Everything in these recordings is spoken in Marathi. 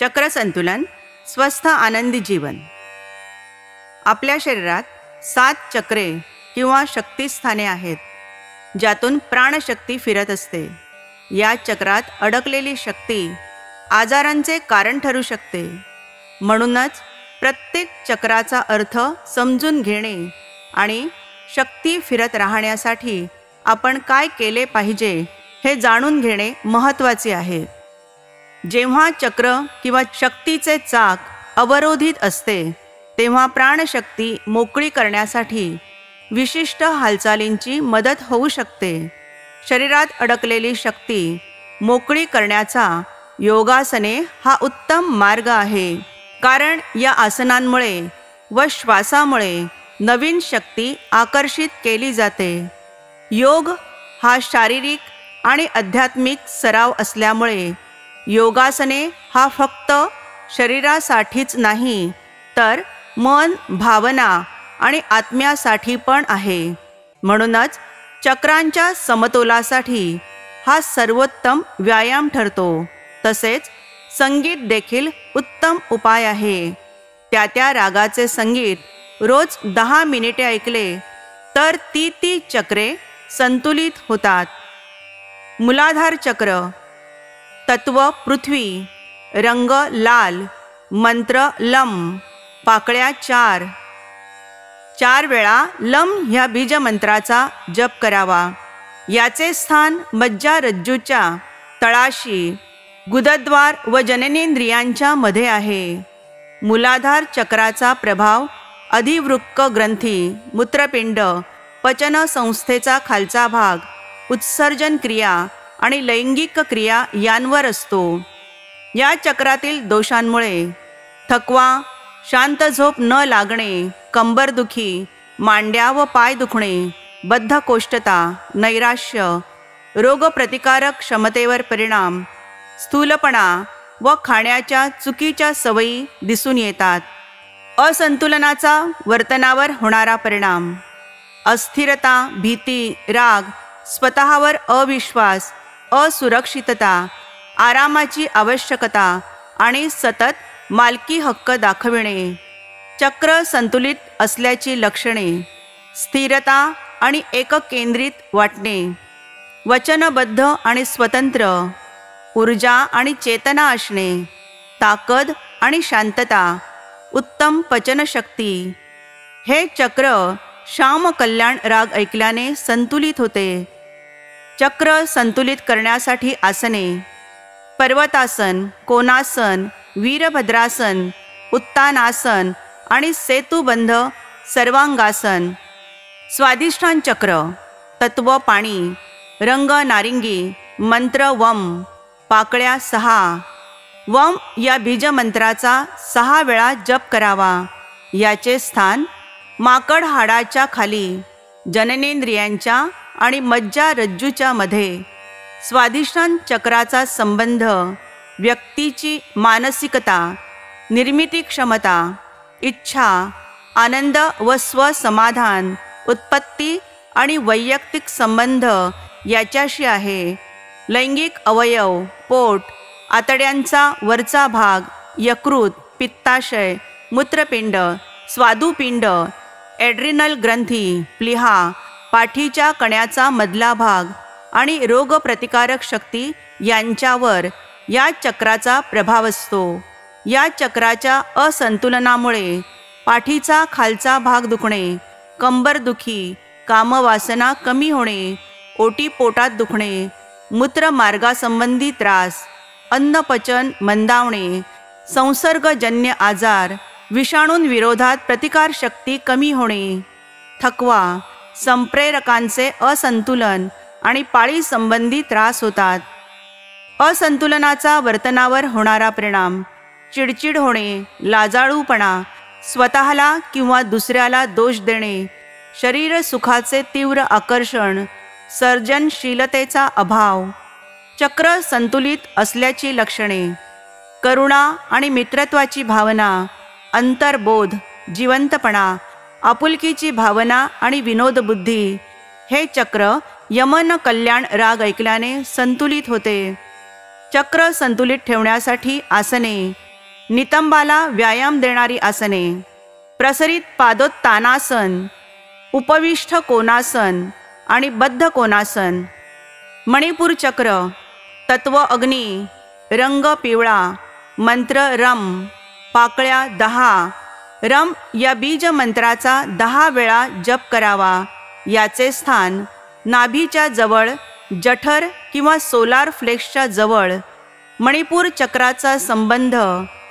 चक्र संतुलन, स्वस्थ आनंदी जीवन. आपल्या शरीरात 7 चक्रे किंवा शक्तिस्थाने आहेत, ज्यातून प्राणशक्ती फिरत असते. या चक्रात अडकलेली शक्ती आजारांचे कारण ठरू शकते. म्हणूनच प्रत्येक चक्राचा अर्थ समजून घेणे आणि शक्ती फिरत राहण्यासाठी आपण काय केले पाहिजे हे जाणून घेणे महत्त्वाचे आहे. जेव्हा चक्र किंवा शक्तीचे चाक अवरोधित असते, तेव्हा प्राणशक्ती मोकळी करण्यासाठी विशिष्ट हालचालींची मदत होऊ शकते. शरीरात अडकलेली शक्ती मोकळी करण्याचा योगासने हा उत्तम मार्ग आहे, कारण या आसनांमुळे व श्वासामुळे नवीन शक्ती आकर्षित केली जाते. योग हा शारीरिक आणि आध्यात्मिक सराव असल्यामुळे योगासने हा फक्त शरीरासाठीच नाही, तर मन, भावना आणि आत्म्यासाठी पण आहे. म्हणूनच चक्रांच्या समतोलासाठी हा सर्वोत्तम व्यायाम ठरतो. तसेच संगीत देखील उत्तम उपाय आहे. त्या रागाचे संगीत रोज 10 मिनिटे ऐकले तर ती चक्रे संतुलित होतात. मूलाधार चक्र. तत्व पृथ्वी, रंग लाल, मंत्र लम, पाकळ्या 4 वेळा लम ह्या बीजमंत्राचा जप करावा. याचे स्थान मज्जारज्जूच्या तळाशी, गुदद्वार व जननेंद्रियांच्या मध्ये आहे. मूलाधार चक्राचा प्रभाव अधिवृक्क ग्रंथी, मूत्रपिंड, पचन संस्थेचा खालचा भाग, उत्सर्जन क्रिया आणि लैंगिक क्रिया यांवर असतो. या चक्रातील दोषांमुळे थकवा, शांत झोप न लागणे, कंबरदुखी, मांड्या व पाय दुखणे, बद्धकोष्ठता, नैराश्य, रोगप्रतिकारक क्षमतेवर परिणाम, स्थूलपणा व खाण्याच्या चुकीच्या सवयी दिसून येतात. असंतुलनाचा वर्तनावर होणारा परिणाम, अस्थिरता, भीती, राग, स्वतःवर अविश्वास, असुरक्षितता, आरामाची आवश्यकता आणि सतत मालकी हक्क दाखविणे. चक्र संतुलित असल्याची लक्षणे: स्थिरता आणि एककेंद्रित वाटणे, वचनबद्ध आणि स्वतंत्र, ऊर्जा आणि चेतना असणे, ताकद आणि शांतता, उत्तम पचनशक्ती. हे चक्र श्याम कल्याण राग ऐकल्याने संतुलित होते. चक्र संतुलित करण्यासाठी आसने: पर्वतासन, कोणासन, वीरभद्रासन, उत्तानासन आणि सेतुबंध सर्वांगासन. स्वाधिष्ठान चक्र. तत्व पाणी, रंग नारिंगी, मंत्र वम, पाकळ्या 6. वम या बीजमंत्राचा 6 वेळा जप करावा. याचे स्थान माकड हाडाच्या खाली, जननेंद्रियांच्या आणि मज्जारज्जूच्या मध्ये. स्वाधिष्ठान चक्राचा संबंध व्यक्तीची मानसिकता, निर्मिती क्षमता, इच्छा, आनंद व स्वसमाधान, उत्पत्ती आणि वैयक्तिक संबंध याच्याशी आहे. लैंगिक अवयव, पोट, आतड्यांचा वरचा भाग, यकृत, पित्ताशय, मूत्रपिंड, स्वादुपिंड, ॲड्रिनल ग्रंथी, प्लीहा, पाठीच्या कण्याचा मधला भाग आणि रोगप्रतिकारक शक्ती यांच्यावर या चक्राचा प्रभाव असतो. या चक्राच्या असंतुलनामुळे पाठीचा खालचा भाग दुखणे, कंबरदुखी, कामवासना कमी होणे, ओटीपोटात दुखणे, मूत्रमार्गासंबंधी त्रास, अन्नपचन मंदावणे, संसर्गजन्य आजार, विषाणूंविरोधात प्रतिकारशक्ती कमी होणे, थकवा, संप्रेरकांचे असंतुलन आणि पाळीसंबंधी त्रास होतात. असंतुलनाचा वर्तनावर होणारा परिणाम: चिडचिड होणे, लाजाळूपणा, स्वतःला किंवा दुसऱ्याला दोष देणे, शरीर सुखाचे तीव्र आकर्षण, सर्जनशीलतेचा अभाव. चक्र संतुलित असल्याची लक्षणे: करुणा आणि मित्रत्वाची भावना, अंतर्बोध, जिवंतपणा, आपुलकीची भावना आणि विनोदबुद्धी. हे चक्र यमन कल्याण राग ऐकल्याने संतुलित होते. चक्र संतुलित ठेवण्यासाठी आसने: नितंबाला व्यायाम देणारी आसने, प्रसरित पादोत्तानासन, उपविष्ट कोणासन आणि बद्ध कोणासन. मणिपूर चक्र, तत्व अग्नी, रंग पिवळा, मंत्र रम, पाकळ्या 10. रम या बीज मंत्राचा 10 वेळा जप करावा. याचे स्थान नाभीच्या जवळ, जठर किंवा सोलार फ्लेक्सच्या जवळ. मणिपूर चक्राचा संबंध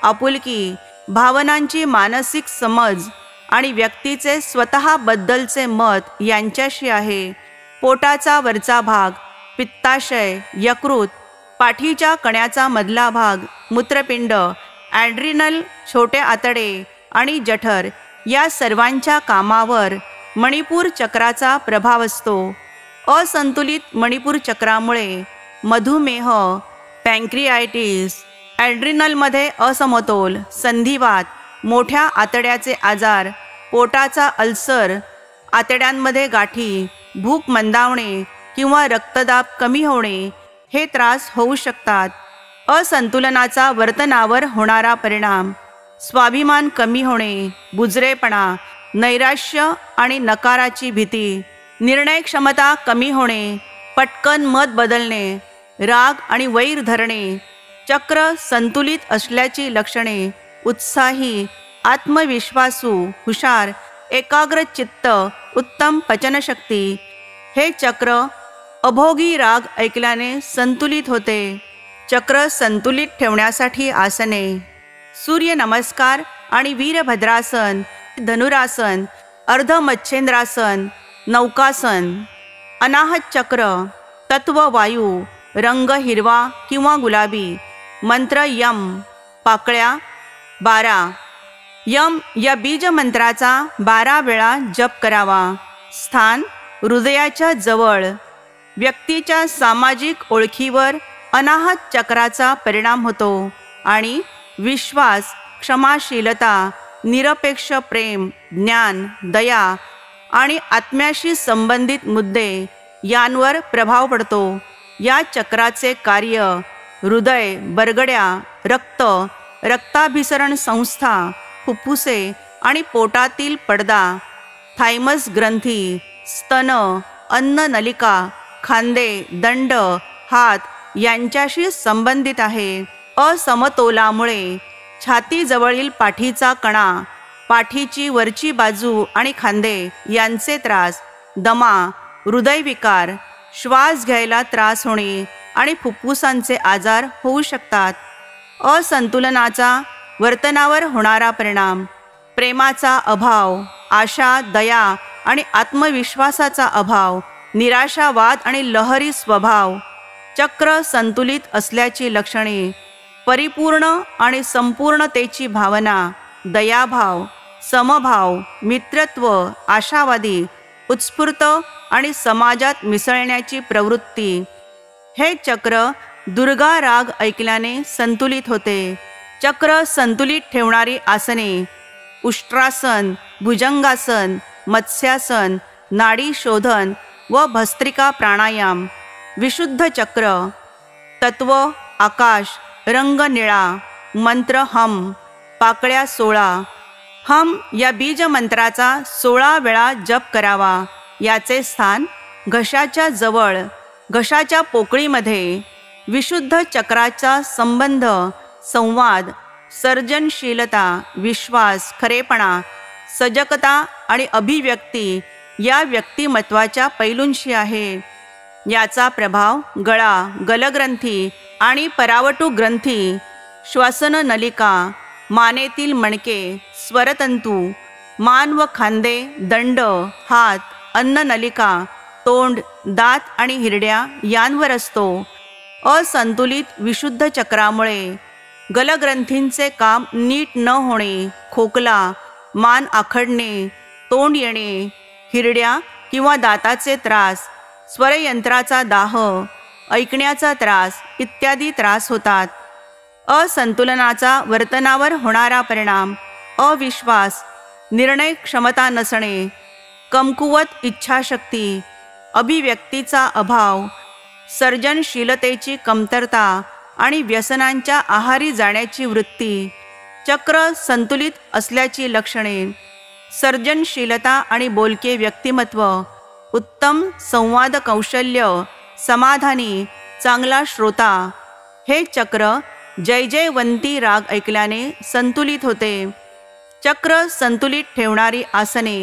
आपुलकी, भावनांची मानसिक समज आणि व्यक्तीचे स्वतःबद्दलचे मत यांच्याशी आहे. पोटाचा वरचा भाग, पित्ताशय, यकृत, पाठीच्या कण्याचा मधला भाग, मूत्रपिंड, ॲड्रिनल, छोटे आतडे आणि जठर या सर्वांच्या कामावर मणिपूर चक्राचा प्रभाव असतो. असंतुलित मणिपूर चक्रामुळे मधुमेह, पँक्रियायटिस, ॲड्रिनलमध्ये असमतोल, संधिवात, मोठ्या आतड्याचे आजार, पोटाचा अल्सर, आतड्यांमध्ये गाठी, भूक मंदावणे किंवा रक्तदाब कमी होणे हे त्रास होऊ शकतात. असंतुलनाचा वर्तनावर होणारा परिणाम: स्वाभिमान कमी होणे, बुजरेपणा, नैराश्य आणि नकाराची भीती, निर्णय क्षमता कमी होणे, पटकन मत बदलणे, राग आणि वैर धरणे. चक्र संतुलित असल्याची लक्षणे: उत्साही, आत्मविश्वासू, हुशार, एकाग्र चित्त, उत्तम पचनशक्ती. हे चक्र अभोगी राग ऐकल्याने संतुलित होते. चक्र संतुलित ठेवण्यासाठी आसने: सूर्य नमस्कार आणि वीरभद्रासन, धनुरासन, अर्धमच्छेंद्रासन, नौकासन. अनाहत चक्र, तत्व वायू, रंग हिरवा किंवा गुलाबी, मंत्र यम, पाकळ्या 12. यम या बीज मंत्राचा 12 वेळा जप करावा. स्थान हृदयाच्या जवळ. व्यक्तीच्या सामाजिक ओळखीवर अनाहत चक्राचा परिणाम होतो आणि विश्वास, क्षमाशीलता, निरपेक्ष प्रेम, ज्ञान, दया आणि आत्म्याशी संबंधित मुद्दे यांवर प्रभाव पडतो. या चक्राचे कार्य हृदय, बरगड्या, रक्त, रक्ताभिसरण संस्था, फुफ्फुसे आणि पोटातील पडदा, थायमस ग्रंथी, स्तन, अन्ननलिका, खांदे, दंड, हात यांच्याशी संबंधित आहे. असमतोलामुळे छातीजवळील पाठीचा कणा, पाठीची वरची बाजू आणि खांदे यांचे त्रास, दमा, हृदयविकार, श्वास घ्यायला त्रास होणे आणि फुफ्फुसांचे आजार होऊ शकतात. असंतुलनाचा वर्तनावर होणारा परिणाम: प्रेमाचा अभाव, आशा, दया आणि आत्मविश्वासाचा अभाव, निराशावाद आणि लहरी स्वभाव. चक्र संतुलित असल्याची लक्षणे: परिपूर्ण आणि संपूर्णतेची भावना, दयाभाव, समभाव, मित्रत्व, आशावादी, उत्स्फूर्त आणि समाजात मिसळण्याची प्रवृत्ती. हे चक्र दुर्गा राग ऐकल्याने संतुलित होते. चक्र संतुलित ठेवणारी आसने: उष्ट्रासन, भुजंगासन, मत्स्यासन, नाडी शोधन व भस्त्रिका प्राणायाम. विशुद्ध चक्र, तत्व आकाश, रंग निळा, मंत्र हम, पाकळ्या 16. हम या बीज मंत्राचा 16 वेळा जप करावा. याचे स्थान घशाच्या जवळ, घशाच्या पोकळीमध्ये. विशुद्ध चक्राचा संबंध संवाद, सर्जनशीलता, विश्वास, खरेपणा, सजगता आणि अभिव्यक्ती या व्यक्तिमत्वाच्या पैलूंशी आहे. याचा प्रभाव गळा, गलग्रंथी आणि परावटू ग्रंथी, श्वसन नलिका, मानेतील मणके, स्वरतंतू, मान व खांदे, दंड, हात, अन्ननलिका, तोंड, दात आणि हिरड्या यांवर असतो. असंतुलित विशुद्ध चक्रामुळे गलग्रंथींचे काम नीट न होणे, खोकला, मान आखडणे, तोंड येणे, हिरड्या किंवा दाताचे त्रास, स्वरयंत्राचा दाह, ऐकण्याचा त्रास इत्यादी त्रास होतात. असंतुलनाचा वर्तनावर होणारा परिणाम: अविश्वास, निर्णय क्षमता नसणे, कमकुवत इच्छाशक्ती, अभिव्यक्तीचा अभाव, सर्जनशीलतेची कमतरता आणि व्यसनांच्या आहारी जाण्याची वृत्ती. चक्र संतुलित असल्याची लक्षणे: सर्जनशीलता आणि बोलके व्यक्तिमत्व, उत्तम संवाद कौशल्य, समाधानी, चांगला श्रोता. हे चक्र जयजयवंती राग ऐकल्याने संतुलित होते. चक्र संतुलित ठेवणारी आसने: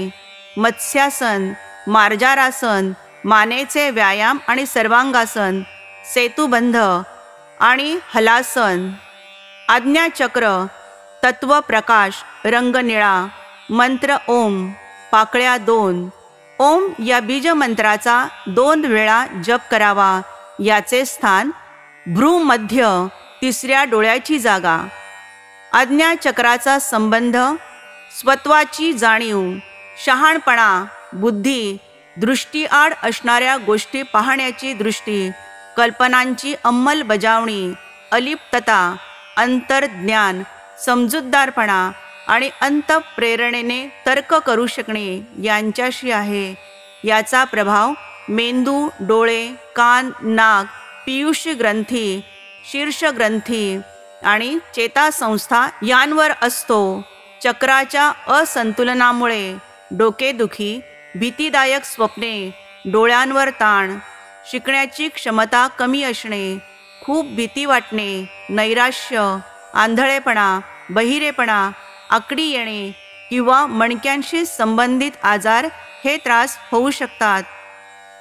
मत्स्यासन, मार्जारासन, मानेचे व्यायाम आणि सर्वांगासन, सेतुबंध आणि हलासन. आज्ञाचक्र: तत्व प्रकाश, रंग निळा, मंत्र ओम, पाकळ्या 2. ओम या बीजमंत्राचा 2 वेळा जप करावा. याचे स्थान भ्रूमध्य, 3ऱ्या डोळ्याची जागा. आज्ञाचक्राचा संबंध स्वत्वाची जाणीव, शहाणपणा, बुद्धी, दृष्टीआड असणाऱ्या गोष्टी पाहण्याची दृष्टी, कल्पनांची अंमलबजावणी, अलिप्तता, अंतर्ज्ञान, समजूतदारपणा आणि अंतःप्रेरणेने तर्क करू शकणे यांच्याशी आहे. याचा प्रभाव मेंदू, डोळे, कान, नाक, पीयूष ग्रंथी, शीर्ष ग्रंथी आणि चेतासंस्था यांवर असतो. चक्राच्या असंतुलनामुळे डोकेदुखी, भीतीदायक स्वप्ने, डोळ्यांवर ताण, शिकण्याची क्षमता कमी असणे, खूप भीती वाटणे, नैराश्य, आंधळेपणा, बहिरेपणा, आकडी येणे किंवा मणक्यांशी संबंधित आजार हे त्रास होऊ शकतात.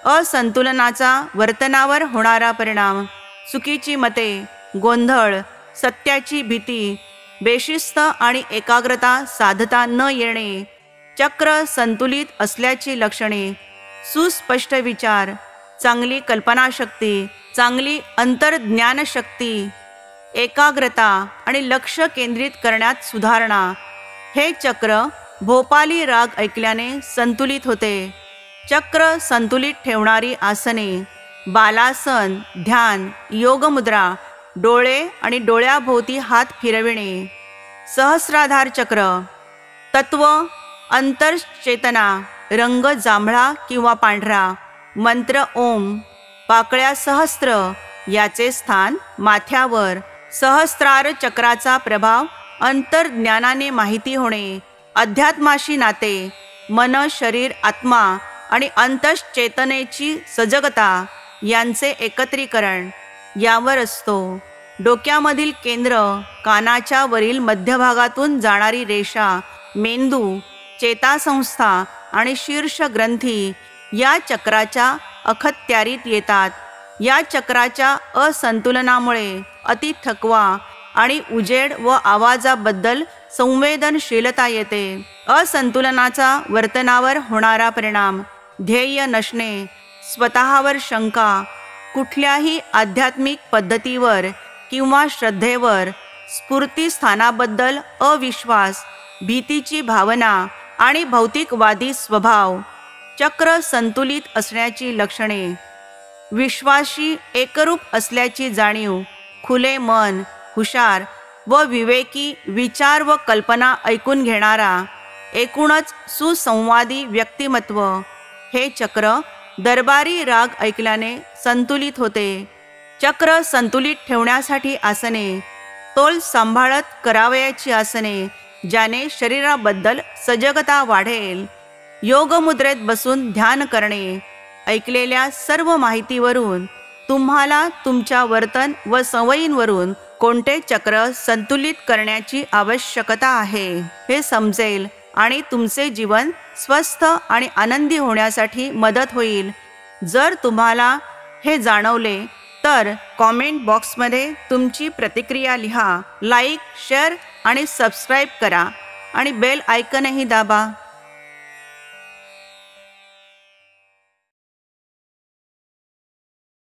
असंतुलनाचा वर्तनावर होणारा परिणाम: चुकीची मते, गोंधळ, सत्याची भीती, बेशिस्त आणि एकाग्रता साधता न येणे. चक्र संतुलित असल्याची लक्षणे: सुस्पष्ट विचार, चांगली कल्पनाशक्ती, चांगली अंतर्ज्ञानशक्ती, एकाग्रता आणि लक्ष केंद्रित करण्यात सुधारणा. हे चक्र भोपाली राग ऐकल्याने संतुलित होते. चक्र संतुलित ठेवणारी आसने: बालासन, ध्यान, योगमुद्रा, डोळे आणि डोळ्याभोवती हात फिरविणे. सहस्राधार चक्र: तत्व, अंतर्चेतना, रंग जांभळा किंवा पांढरा, मंत्र ओम, पाकळ्या सहस्त्र. याचे स्थान माथ्यावर. सहस्रार चक्राचा प्रभाव: अंतर्ज्ञानाने माहिती होणे, अध्यात्माशी नाते, मन, शरीर, आत्मा आणि अंतश्चेतनेची सजगता यांचे एकत्रीकरण यावर असतो. डोक्यामधील केंद्र, कानाच्या वरील मध्यभागातून जाणारी रेषा, मेंदू, चेतासंस्था आणि शीर्ष ग्रंथी या चक्राच्या अखत्यारीत येतात. या चक्राच्या असंतुलनामुळे अति थकवा आणि उजेड व आवाजाबद्दल संवेदनशीलता येते. असंतुलनाचा वर्तनावर होणारा परिणाम: ध्येय नसणे, स्वतःवर शंका, कुठल्याही आध्यात्मिक पद्धतीवर किंवा श्रद्धेवर, स्फूर्तिस्थानाबद्दल अविश्वास, भीतीची भावना आणि भौतिकवादी स्वभाव. चक्र संतुलित असण्याची लक्षणे: विश्वाशी एकरूप असल्याची जाणीव, खुले मन, हुशार व विवेकी, विचार व कल्पना ऐकून घेणारा, एकूणच सुसंवादी व्यक्तिमत्व. हे चक्र दरबारी राग ऐकल्याने संतुलित होते. चक्र संतुलित ठेवण्यासाठी आसने: तोल सांभाळत करावयाची आसने ज्याने शरीराबद्दल सजगता वाढेल. योगमुद्रेत बसून ध्यान करणे. ऐकलेल्या सर्व माहितीवरून तुम्हाला तुमच्या वर्तन व सवयींवरून कोणते चक्र संतुलित करण्याची आवश्यकता आहे हे समजेल आणि तुमचे जीवन स्वस्थ आणि आनंदी होण्यासाठी मदत होईल. जर तुम्हाला हे जाणवले तर कॉमेंट बॉक्समध्ये तुमची प्रतिक्रिया लिहा. लाईक, शेअर आणि सबस्क्राईब करा आणि बेल आयकॉनही दाबा.